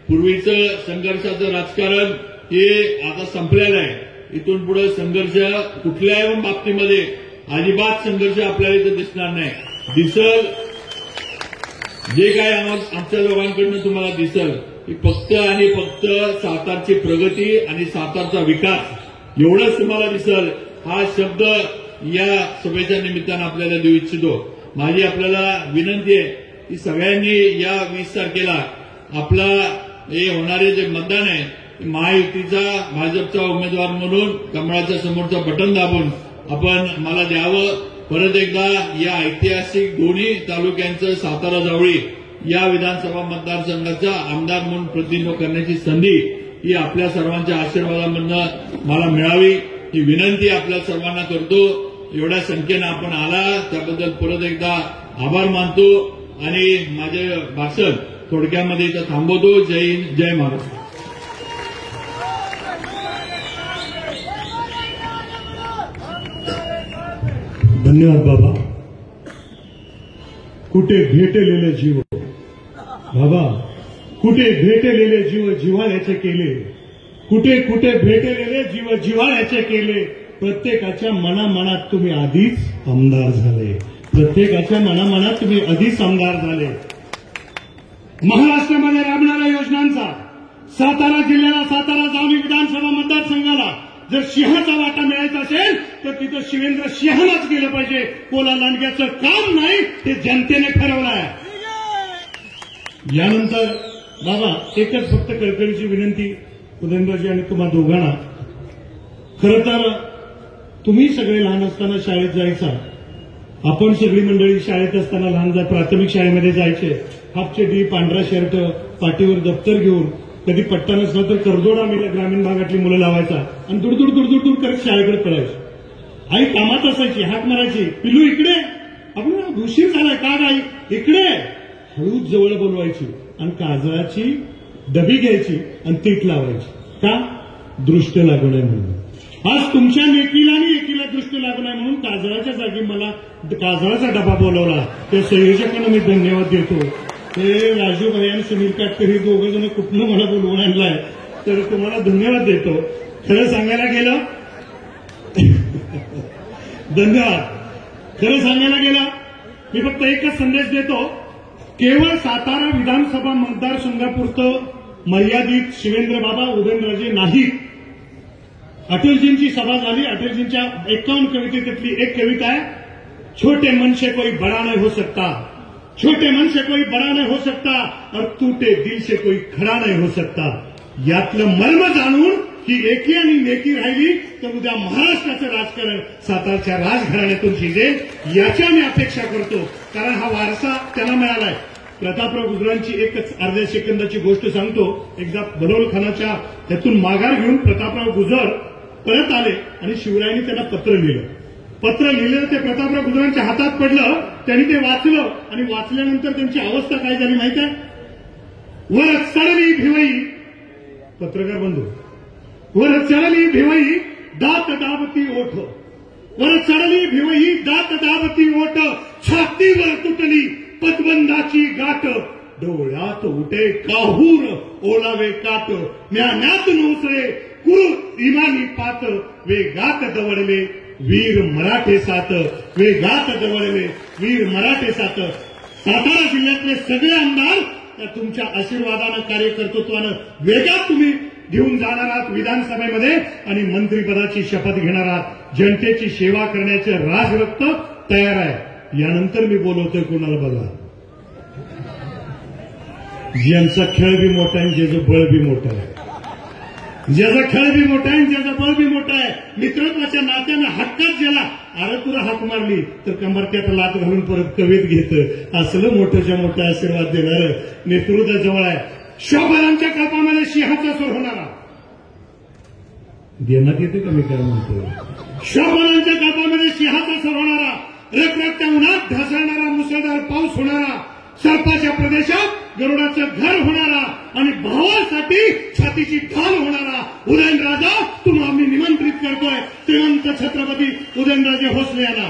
पूर्वीचं संघर्षाचं राजकारण हे आता संपलेलं आहे. इथून पुढे संघर्ष कुठल्याही बाबतीमध्ये अजिबात संघर्ष आपल्याला इथं दिसणार नाही. दिसल जे काय आमच्या लोकांकडनं तुम्हाला दिसल की फक्त आणि फक्त सातारची प्रगती आणि सातारचा विकास एवढंच तुम्हाला दिसल. हा शब्द या सभेच्या निमित्तानं आपल्याला देऊ इच्छितो. माझी आपल्याला विनंती आहे की सगळ्यांनी या 20 तारखेला आपला हे होणारे जे मतदान आहे महायुतीचा, भाजपचा उमेदवार म्हणून कमळाच्या समोरचं बटन दाबून आपण मला द्यावं. परत एकदा या ऐतिहासिक दोन्ही तालुक्यांचं सातारा जावळी या विधानसभा मतदारसंघाचा आमदार म्हणून प्रतिनिधित्व करण्याची संधी ही आपल्या सर्वांच्या आशीर्वादामधनं मला मिळावी, ही विनंती आपल्या सर्वांना करतो. एवढ्या संख्येनं आपण आला त्याबद्दल परत एकदा आभार मानतो आणि माझे भाषण थोडक्यामध्ये इथं थांबवतो. जय हिंद, जय महाराष्ट्र. धन्यवाद बाबा. कुठे भेटलेले जीव बाबा, कुठे भेटलेले जीव जिव्हाळ्याचे केले, कुठे कुठे भेटलेले जीव जिव्हाळ्याचे केले. प्रत्येकाच्या मनामनात तुम्ही आधीच आमदार झाले, प्रत्येकाच्या मनामनात तुम्ही आधीच आमदार झाले. महाराष्ट्रामध्ये राबणाऱ्या योजनांचा सातारा जिल्ह्याला, सातारा जावळी विधानसभा मतदारसंघाला जर सिंहाचा वाटा मिळायचा असेल तर तिथं शिवेंद्र सिंहालाच गेलं पाहिजे. कोला लांडग्याचं काम नाही, ते जनतेने ठरवलं आहे. यानंतर बाबा एकच फक्त कळकळीची विनंती उदयनरावजी आणि तुम्हा दोघांना. खरं तर तुम्ही सगळे लहान असताना शाळेत जायचा, आपण सगळी मंडळी शाळेत असताना लहान प्राथमिक शाळेमध्ये जायचे, हाफ चड्डी, पांढरा शर्ट, पाठीवर दप्तर घेऊन कधी पट्टा नसला तर करदोडा मी ग्रामीण भागातली मुलं लावायचा आणि दूर करत शाळेकडे पळायची. आई कामात असायची, हाक मारायची, पिलू इकडे, आपण उशीर झालाय का आई इकडे, हळूच जवळ बोलवायची आणि काजळाची डबी घ्यायची आणि तीट लावायची. का? दृष्ट लागू नये म्हणून. आज तुमच्या लेकीला आणि एकीला दृष्ट लागू नये म्हणून काजळाच्या जागी मला काजळाचा डबा बोलवला. त्या संयोजकांना मी धन्यवाद देतो. ते राजूभाई आणि सुनील काटकर हे दोघं जण कुठनं मला बोलवून आणलाय, तर तुम्हाला धन्यवाद देतो. खरं सांगायला गेलं धन्यवाद. खरं सांगायला गेलं मी फक्त एकच संदेश देतो, केवळ सातारा विधानसभा मतदारसंघापुरतं मर्यादित शिवेंद्र बाबा उदयनराजे नाही. अटलजींची सभा झाली, अटलजींच्या 51 कवितेतली एक कविता आहे, छोटे मन से कोई बड़ा नहीं हो सकता, छोटे मन से कोई बड़ा नहीं हो सकता और टूटे दिल से कोई खड़ा नहीं हो सकता. यातलं मर्म जाणून ही एकी आणि नेकी राहिली तर उद्या महाराष्ट्राचं राजकारण सातारच्या राजघराण्यातून शिजेल, याची आम्ही अपेक्षा करतो. कारण हा वारसा त्यांना मिळालाय. प्रतापराव गुजरांची एकच अर्ध्या सेकंदाची गोष्ट सांगतो. एकदा बडोलखानाच्या ह्यातून माघार घेऊन प्रतापराव गुजर परत आले आणि शिवरायांनी त्यांना पत्र लिहिलं. पत्र लिहिलेलं ते प्रतापराव गुजरांच्या हातात पडलं. त्यांनी ते वाचलं आणि वाचल्यानंतर त्यांची अवस्था काय झाली माहित आहे? वर चढली भिवई, पत्रकार बंधू, वर चढली भिवई दात दाबती ओठ, वर चढली भिवई दात दाबती ओठ, छातीवर तुटली पदबंधाची गाठ, डोळ्यात उठे काहूर ओलावे काट, म्यान्यातून उसळे कुरु इमानी पात, वेगात दवडले वीर मराठे सात, वेगात दवडले वीर मराठे सात. सातारा जिल्ह्यातले सगळे आमदार त्या तुमच्या आशीर्वादानं, कार्यकर्तृत्वानं वेगात तुम्ही घेऊन जाणार आहात विधानसभेमध्ये आणि मंत्रिपदाची शपथ घेणार आहात. जनतेची सेवा करण्याचे राजरक्त तयार आहे. यानंतर मी बोलवतोय कोणाला बघा, ज्यांचा खेळ बी मोठा आहे, ज्याचं बळ बी मोठं आहे, ज्याचा खेळ बी मोठा आहे, ज्याचा बळ बी मोठा आहे. मित्रत्वाच्या नात्यानं हक्कात ज्याला अरे तुला हाक मारली तर कंबरट्यात लात घालून परत कवेत घेतं, असलं मोठ्याच्या मोठा आशीर्वाद देणारं नेतृत्व जवळ आहे. शोभरांच्या कल्पामध्ये सिंहाचा सूर होणारा, देण्यात येते का मी काय म्हणतो? शोभरांच्या कल्पामध्ये सिंहाचा सूर होणारा, रखरखत्या उन्हात ढासळणारा मुसळधार पाऊस होणारा, सर्पाच्या प्रदेशात गरुडाचं घर होणारा आणि भावासाठी छातीची ढाल होणारा उदयनराजा तुम्हाला आम्ही निमंत्रित करतोय. श्रीमंत छत्रपती उदयनराजे भोसले यांना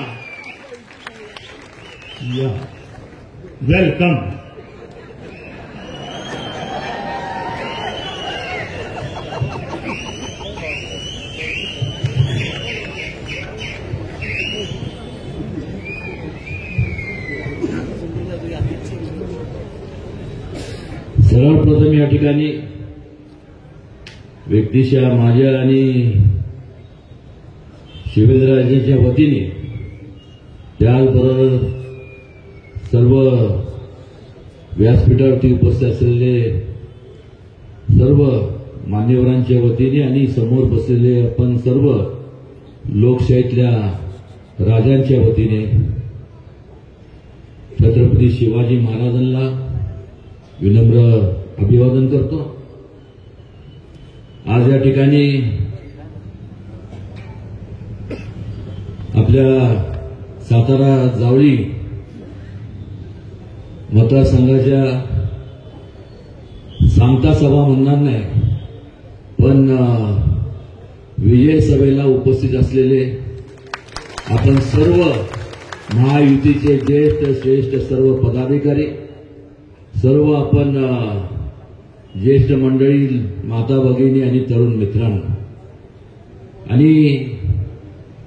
वेलकम. सर्वप्रथम या ठिकाणी व्यक्तिशः माझ्या आणि शिवेंद्रराजेंच्या वतीने त्याचबरोबर सर्व व्यासपीठावरती उपस्थित असलेले सर्व मान्यवरांच्या वतीने आणि समोर बसलेले आपण सर्व लोकशाहीतल्या राजांच्या वतीने छत्रपती शिवाजी महाराजांना विनम्र अभिवादन करतो. आज या ठिकाणी आपल्या सातारा जावळी मतदारसंघाच्या सांगता सभा म्हणणार नाही, पण विजय सभेला उपस्थित असलेले आपण सर्व महायुतीचे ज्येष्ठ श्रेष्ठ सर्व पदाधिकारी, सर्व आपण ज्येष्ठ मंडळी, माता भगिनी आणि तरुण मित्रांनो, आणि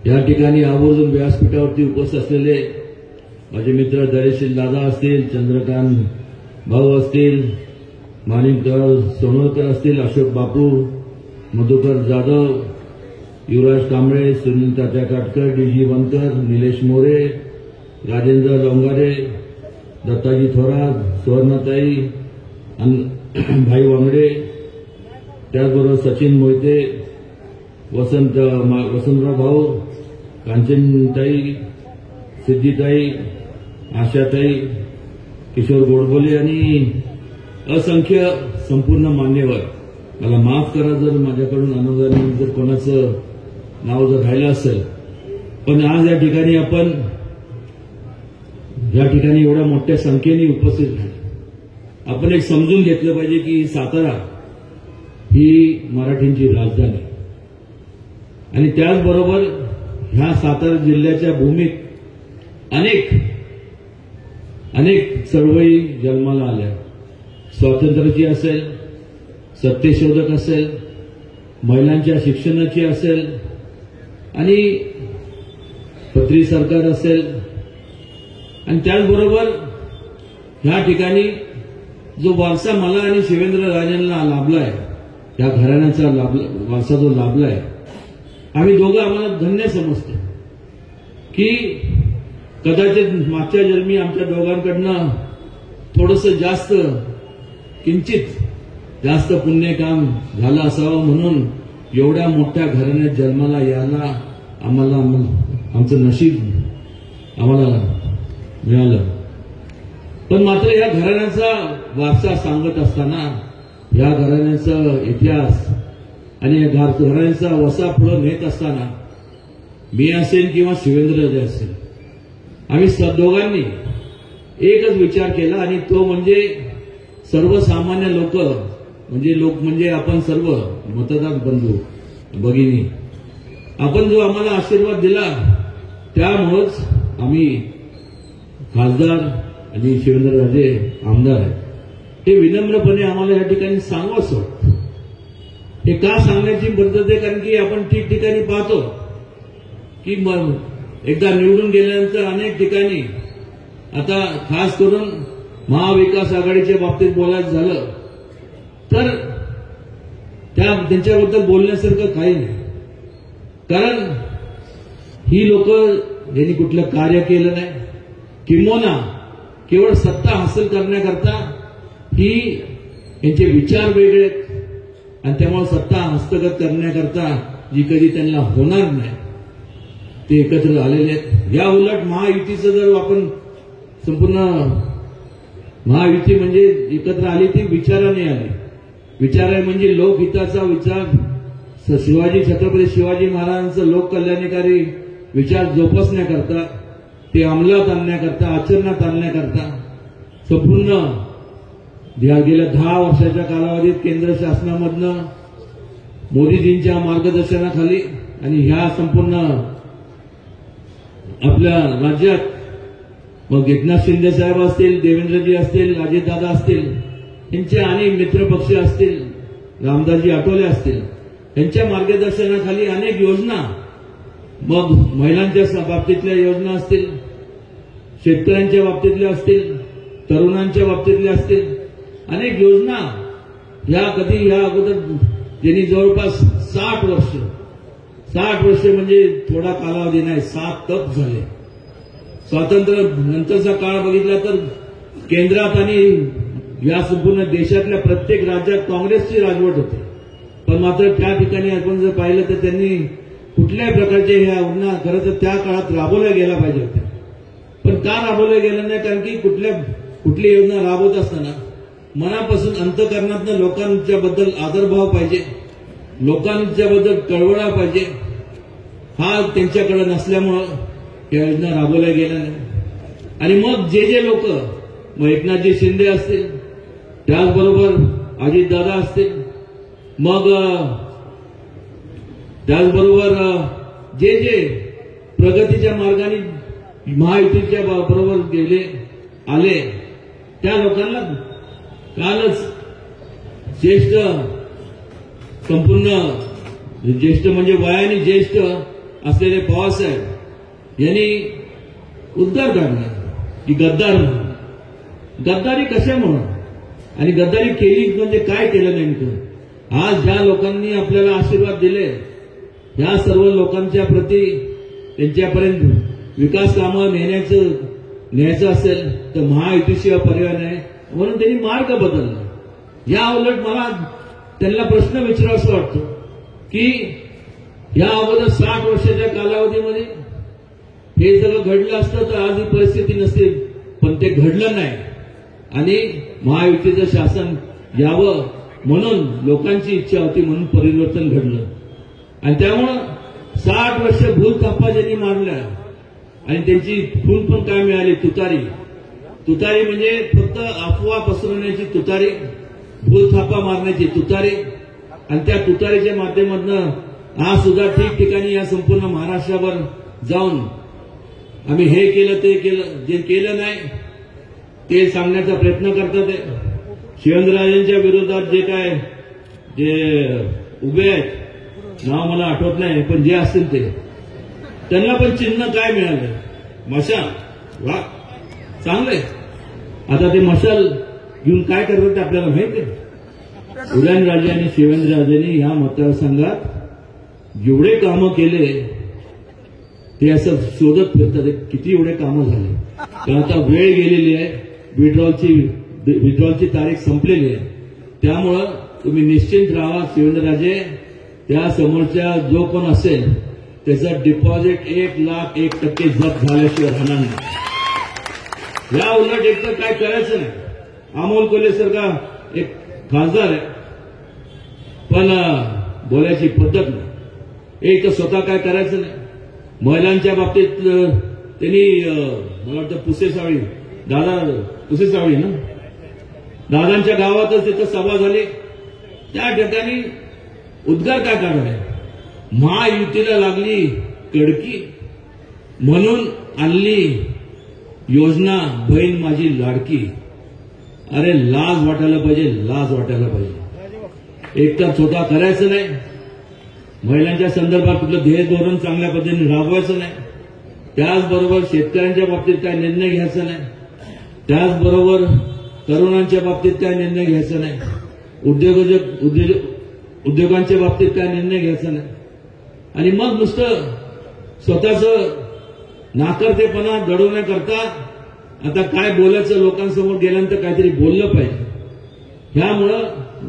या ठिकाणी आवर्जून व्यासपीठावरती उपस्थित असलेले माझे मित्र दरेशील दादा असतील, चंद्रकांत भाऊ असतील, माणिकराव सोनवळकर असतील, अशोक बापू, मधुकर जाधव, युवराज कांबळे, सुनील तात्या काटकर, डीजी बनकर, निलेश मोरे, राजेंद्र लोंगारे, दत्ताजी थोरात, सुवर्णाताई, भाई वांगडे, त्याचबरोबर सचिन मोहिते, वसंतराव भाऊ, कांचनताई, सिद्धीताई, आशाताई, किशोर गोडबोले आणि असंख्य संपूर्ण मान्यवर, मला माफ करा जर माझ्याकडून अनुदान जर कोणाचं नाव जर राहिलं असेल, पण आज या ठिकाणी आपण एवढ्या मोठ्या संख्येने उपस्थित राहिले. आपण एक समजून घेतलं पाहिजे की सातारा ही मराठींची राजधानी आणि त्याचबरोबर ह्या सातारा जिल्ह्याच्या भूमीत अनेक चळवळी जन्माला आल्या. स्वातंत्र्याची असेल, सत्यशोधक असेल, महिलांच्या शिक्षणाची असेल आणि पत्री सरकार असेल आणि त्याचबरोबर ह्या ठिकाणी जो वारसा मला आणि शिवेंद्र राजांना लाभलाय, त्या घराण्याचा वारसा जो लाभलाय, आम्ही दोघं आम्हाला धन्य समजतो की कदाचित मागच्या जन्मी आमच्या दोघांकडनं थोडंसं किंचित जास्त पुण्य काम झालं असावं म्हणून एवढ्या मोठ्या घराण्यात जन्माला यायला आमचं नशीब आम्हाला मिळालं. पण मात्र या घराण्याचा वारसा सांगत असताना, या घराण्याचा इतिहास आणि या घराण्याचा वसा पुढे नेत असताना मी असेल किंवा शिवेंद्र असेल, आम्ही दोघांनी एकच विचार केला आणि तो म्हणजे सर्वसामान्य लोक म्हणजे आपण सर्व मतदार बंधू भगिनी, आपण जो आम्हाला आशीर्वाद दिला त्यामुळेच आम्ही खासदार आणि शिवेंद्रराजे आमदार आहेत. हे विनम्रपणे आम्हाला या ठिकाणी सांगावंच वाटतं. हे का सांगण्याची पद्धत आहे, कारण की आपण ठिकठिकाणी पाहतो की एकदा निवडून गेल्यानंतर अनेक ठिकाणी आता खास करून महाविकास आघाडीच्या बाबतीत बोलायचं झालं तर त्यांच्याबद्दल बोलण्यासारखं काही नाही. कारण ही लोक यांनी कुठलं कार्य केलं नाही, किंबहुना केवळ सत्ता हासिल करण्याकरता ही यांचे विचार वेगळे आणि त्यामुळे सत्ता हस्तगत करण्याकरता जी कधी त्यांना होणार नाही ते एकत्र आलेले आहेत. या उलट महायुतीचं जर आपण संपूर्ण महायुती म्हणजे एकत्र आली ती विचाराने आली. विचार म्हणजे लोकहिताचा विचार, छत्रपती शिवाजी महाराजांचं लोककल्याणकारी विचार जोपासण्याकरता, ते अंमलात आणण्याकरता, आचरणात आणण्याकरता संपूर्ण गेल्या 10 वर्षाच्या कालावधीत केंद्र शासनामधनं मोदीजींच्या मार्गदर्शनाखाली आणि ह्या संपूर्ण आपल्या राज्यात मग एकनाथ शिंदे साहेब असतील, देवेंद्रजी असतील, अजितदादा असतील, यांचे आणि मित्रपक्ष असतील, रामदासजी आठवले असतील, यांच्या मार्गदर्शनाखाली अनेक योजना, मग महिलांच्या बाबतीतल्या योजना असतील, शेतकऱ्यांच्या बाबतीतल्या असतील, तरुणांच्या बाबतीतल्या असतील, अनेक योजना या अगोदर ज्यांनी जवळपास 60 वर्ष म्हणजे थोडा कालावधी नाही, 7 तप झाले. स्वातंत्र्य नंतरचा काळ बघितला तर केंद्रात आणि या संपूर्ण देशातल्या प्रत्येक राज्यात काँग्रेसची राजवट होती. पण मात्र त्या ठिकाणी आपण जर पाहिलं तर त्यांनी कुठल्याही प्रकारचे ह्या योजना खरं तर त्या काळात राबवल्या गेल्या पाहिजे होत्या. पण का राबवल्या गेल्या नाही, कारण की कुठली योजना राबवत असताना मनापासून अंतःकरणातनं लोकांच्याबद्दल आदरभाव पाहिजे, लोकांच्याबद्दल कळवळा पाहिजे, हा त्यांच्याकडे नसल्यामुळं या योजना राबवल्या गेल्या नाही. आणि मग जे लोक, मग एकनाथजी शिंदे असतील, त्याचबरोबर अजितदादा असतील, मग त्याचबरोबर जे प्रगतीच्या मार्गाने महायुतीच्या बरोबर आले त्या लोकांना कालच ज्येष्ठ म्हणजे वयाने ज्येष्ठ असलेले पवारसाहेब यांनी उद्गार काढला की गद्दारी कशामुळे आणि गद्दारी केली म्हणजे काय केलं नेमकं. आज ज्या लोकांनी आपल्याला आशीर्वाद दिले या सर्व लोकांच्या प्रती त्यांच्यापर्यंत विकास कामं न्यायचं असेल तर महायुतीशिवाय पर्याय नाही, म्हणून त्यांनी मार्ग बदलला. या उलट मला त्यांना प्रश्न विचारावासा वाटतो की या अगोदर 60 वर्षाच्या कालावधीमध्ये हे सगळं घडलं असतं तर आज ही परिस्थिती नसते, पण ते घडलं नाही आणि महायुतीचं शासन यावं म्हणून लोकांची इच्छा होती म्हणून परिवर्तन घडलं. आणि त्यामुळं 60 वर्ष भूलथापा ज्यांनी मारल्या आणि त्यांची खून पण काय मिळाली, तुतारी. तुतारी म्हणजे फक्त अफवा पसरवण्याची तुतारी, भूलथापा मारण्याची तुतारी. आणि त्या तुतारीच्या माध्यमातून आज सुद्धा ठिकठिकाणी या संपूर्ण महाराष्ट्रावर जाऊन आम्ही हे केलं ते केलं, जे केलं नाही ते सांगण्याचा प्रयत्न करतात. शिवेंद्रराजेंच्या विरोधात जे उभे आहेत, नाव मला आठवत नाही, पण जे असतील ते, त्यांना पण चिन्ह काय मिळालं, मशाल. वा, चांगलंय. आता ते मशाल घेऊन काय करतात ते आपल्याला माहिती आहे. उदयनराजे आणि शिवेंद्रराजेंनी या मतदारसंघात जेवढे कामं केले ते असं शोधत फिरतात किती एवढे कामं झाले. तर आता वेळ गेलेली आहे, विड्रॉलची तारीख संपलेली आहे. त्यामुळं तुम्ही निश्चिंत राहा. शिवेंद्रराजे, त्या समोरच्या जो कोण असेल त्याचं डिपॉझिट 1,01% जप्त झाल्याशिवाय राहणार नाही. या उलट एक तर काय करायचं नाही. अमोल कोल्हेसारखा एक खासदार आहे, पण बोलायची पद्धत नाही. एक तर स्वतः काय करायचं नाही. महिलांच्या बाबतीत त्यांनी मला वाटतं पुसेसावळी ना, दादांच्या गावातच तिथं सभा झाली. त्या ठिकाणी उद्गार काय काढावे, महायुतीला लागली कडकी म्हणून आणली योजना बहीण माझी लाडकी. अरे लाज वाटायला पाहिजे, लाज वाटायला पाहिजे. एक तर स्वतः करायचं नाही, महिलांच्या संदर्भात कुठलं ध्येय धोरण चांगल्या पद्धतीने राबवायचं नाही, त्याचबरोबर शेतकऱ्यांच्या बाबतीत काय निर्णय घ्यायचा नाही, त्याचबरोबर तरुणांच्या बाबतीत काय निर्णय घ्यायचा नाही, उद्योगांच्या बाबतीत काय निर्णय घ्यायचा नाही. आणि मग नुसतं स्वतःचं नाकर्तेपणा दडवण्याकरता आता काय बोलायचं, लोकांसमोर गेल्यानंतर काहीतरी बोललं पाहिजे. ह्यामुळं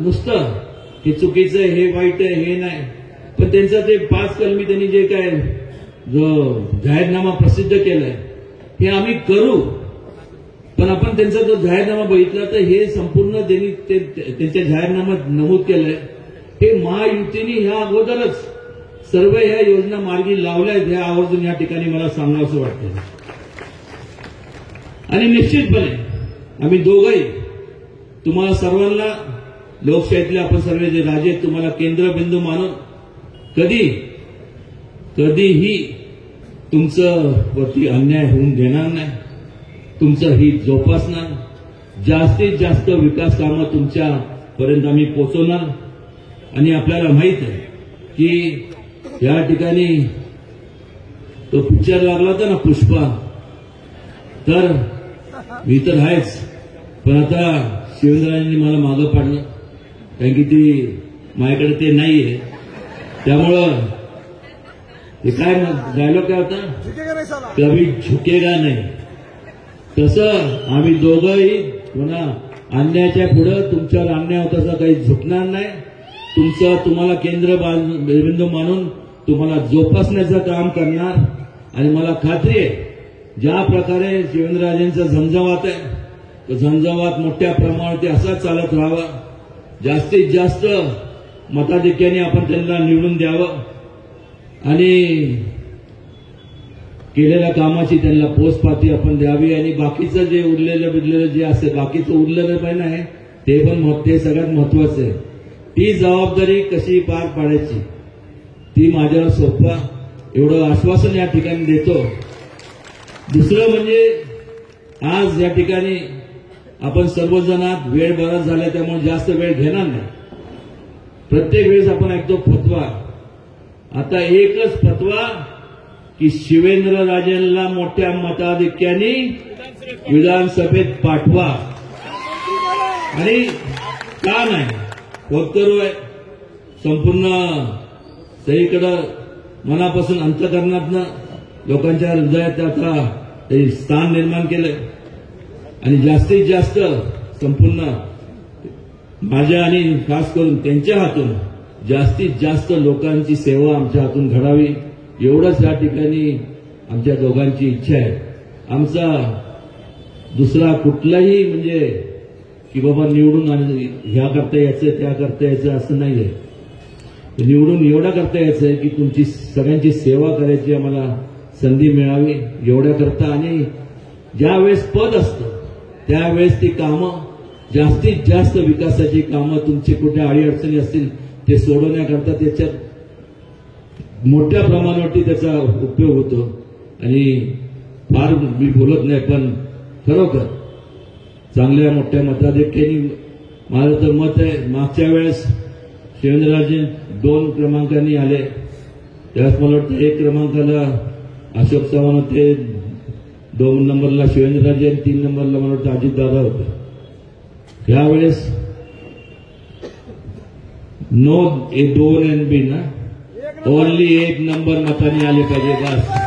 नुसतं हे चुकीचं आहे, हे वाईट आहे, हे नाही. पण त्यांचं ते 5 कलमी त्यांनी जे काय जो जाहीरनामा प्रसिद्ध केलाय हे आम्ही करू, पण आपण त्यांचा जो जाहीरनामा बघितला तर हे संपूर्ण त्यांनी त्यांच्या जाहीरनाम्यात नमूद केलंय हे महायुतीने ह्या अगोदरच सर्व ह्या योजना मार्गी लावल्या आहेत. ह्या आवर्जून या ठिकाणी मला सांगावंसं वाटतं. आणि निश्चितपणे आम्ही दोघंही तुम्हाला सर्वांना, लोकशाहीतले आपण सर्व जे राजे आहेत, तुम्हाला केंद्रबिंदू मानून कधीही तुमचं वरती अन्याय होऊन देणार नाही. तुमचं हित जोपासणार, जास्तीत जास्त विकास कामं तुमच्यापर्यंत आम्ही पोहोचवणार. आणि आपल्याला माहित आहे की या ठिकाणी तो पिक्चर लागला होता ना पुष्पा, तर मी तर आहेच, पण आता शिवेंद्रराजेंनी मला मागं पाडलं, कारण की ती माझ्याकडे ते नाहीये. त्यामुळं ते काय डायलॉग काय होता, कभी झुकेगा नाही. तसं आम्ही दोघंही पुन्हा अन्यायाच्या पुढं तुमच्यावर अन्याय होता तसा काही झुकणार नाही. तुम्हाला केंद्रबिंदू मानून तुम्हाला जोपासण्याचं काम करणार. आणि मला खात्री आहे ज्या प्रकारे शिवेंद्रराजेंचा झंझावात आहे तो झंझावात मोठ्या प्रमाणात असाच चालत राहावा. जास्तीत जास्त मताधिक्याने आपण त्यांना निवडून द्यावं आणि केलेल्या कामाची त्यांना पोचपाती आपण द्यावी. आणि बाकीचं जे उरलेलं जे असेल, बाकीचं उरलेलं पण आहे ते पण ते सगळ्यात महत्वाचं आहे. ती जबाबदारी कशी पार पाडायची ती माझ्यावर सोपवा, एवढं आश्वासन या ठिकाणी देतो. दुसरं म्हणजे आज या ठिकाणी आपण सर्वजणात वेळ बराच झाला त्यामुळे जास्त वेळ घेणार नाही. प्रत्येक वेळेस आपण ऐकतो फतवा. आता एकच फतवा की शिवेंद्रराजेंना मोठ्या मताधिक्याने विधानसभेत पाठवा. आणि का नाही होतकरू आहे संपूर्ण सगळीकडं मनापासून अंतःकरणातनं लोकांच्या हृदयात आता ते स्थान निर्माण केलंय. आणि जास्तीत जास्त संपूर्ण माझ्या आणि खास करून त्यांच्या हातून जास्तीत जास्त लोकांची सेवा आमच्या हातून घडावी एवढंच या ठिकाणी आमच्या दोघांची इच्छा आहे. आमचा दुसरा कुठलाही म्हणजे की बाबा निवडून ह्या करता यायचं त्या करता यायचं असं नाहीये. निवडून एवढा करता यायचं की तुमची सगळ्यांची सेवा करायची आम्हाला संधी मिळावी एवढ्या करता. आणि ज्यावेळेस पद असतं त्यावेळेस ती कामं जास्तीत जास्त विकासाची कामं तुमची कुठे अडीअडचणी असतील ते सोडवण्याकरता त्याच्यात मोठ्या प्रमाणावरती त्याचा उपयोग होतो. आणि फार मी बोलत नाही पण खरोखर चांगल्या मोठ्या मताधिक्याने माझं तर मत आहे. मागच्या वेळेस शिवेंद्रराजे 2 क्रमांकांनी आले त्यावेळेस मला वाटतं 1 क्रमांकाला अशोक चव्हाण होते, 2 नंबरला शिवेंद्रराजे आणि 3 नंबरला मला वाटतं अजितदादा होते. यावेळेस नो 2 NB ना ओनली 1 नंबर मताने आले पाहिजे बस.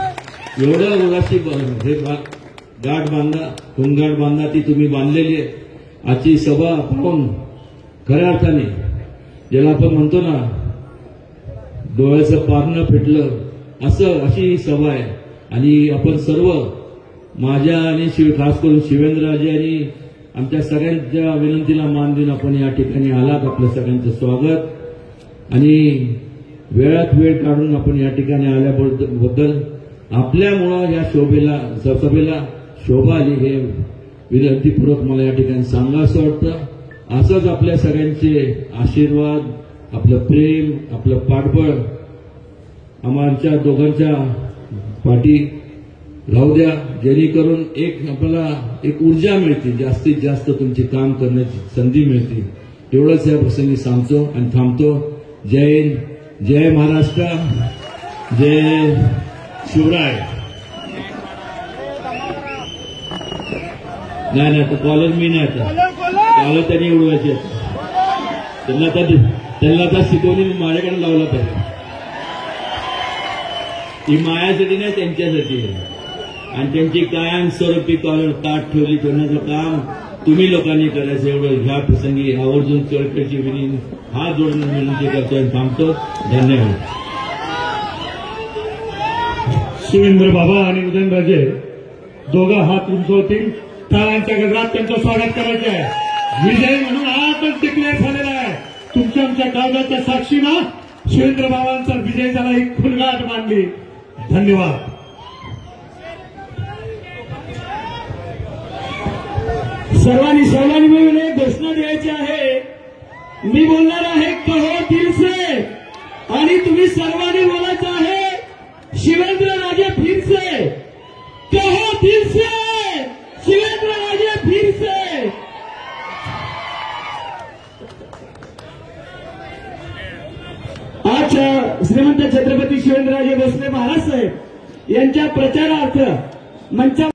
एवढं उगाची हे गाठ बांधा खूनगाठ बांधा ती तुम्ही बांधलेली आहे. आजची सभा पाहून खऱ्या अर्थाने ज्याला आपण म्हणतो ना डोळ्याचं पारणं फिटलं अशी ही सभा आहे. आणि आपण सर्व माझ्या आणि खास करून शिवेंद्रराजे आणि आमच्या सगळ्यांच्या विनंतीला मान देऊन आपण या ठिकाणी आलात. आपलं सगळ्यांचं स्वागत आणि वेळात वेळ काढून आपण या ठिकाणी आल्याबद्दल आपल्यामुळं या सभेला शोभा आली हे विनंतीपूर्वक मला या ठिकाणी सांगावंसं वाटतं. असंच आपल्या सगळ्यांचे आशीर्वाद, आपलं प्रेम, आपलं पाठबळ आमच्या दोघांच्या पाठी राहू द्या जेणेकरून आपल्याला एक ऊर्जा मिळते, जास्तीत जास्त तुमचे काम करण्याची संधी मिळते. एवढंच या प्रसंगी सांगतो आणि थांबतो. जय हिंद, जय महाराष्ट्र, जय शिवराय. नाही तर कॉलर मी नाही आता कॉलर त्यांनी उडवायचे त्यांना आता शिकवणी माझ्याकडे लावला पाहिजे. ही मायासाठी नाही त्यांच्यासाठी आणि त्यांची कायमस्वरूपी कॉलर ताट ठेवली ठेवण्याचं काम तुम्ही लोकांनी करायचं. एवढं ह्या प्रसंगी आवर्जून चळकळीची हात जोडून विनंती करतो आणि थांबतो. धन्यवाद. शिवेंद्र बाबा आणि उदयनराजे दोघं हात उंचवतील. टाळ्यांच्या गजरात त्यांचं स्वागत करायचं आहे. विजय म्हणून आजच डिक्लेअर झालेला आहे. तुमच्या आमच्या काळजाच्या साक्षीनं शिवेंद्र बाबांचा विजय झाला ही खुणगाट मानली. धन्यवाद. सर्वांनी मिळून एक घोषणा द्यायची आहे. मी बोलणार आहे कहो दिल से आणि तुम्ही सर्वांनी बोलायचं आहे शिवेंद्रराजे फिर से. कहो दिल से शिवेंद्रराजे फिर से. आज श्रीमंत छत्रपती शिवेंद्रराजे भोसले महाराज साहेब यांच्या प्रचारार्थ मंचा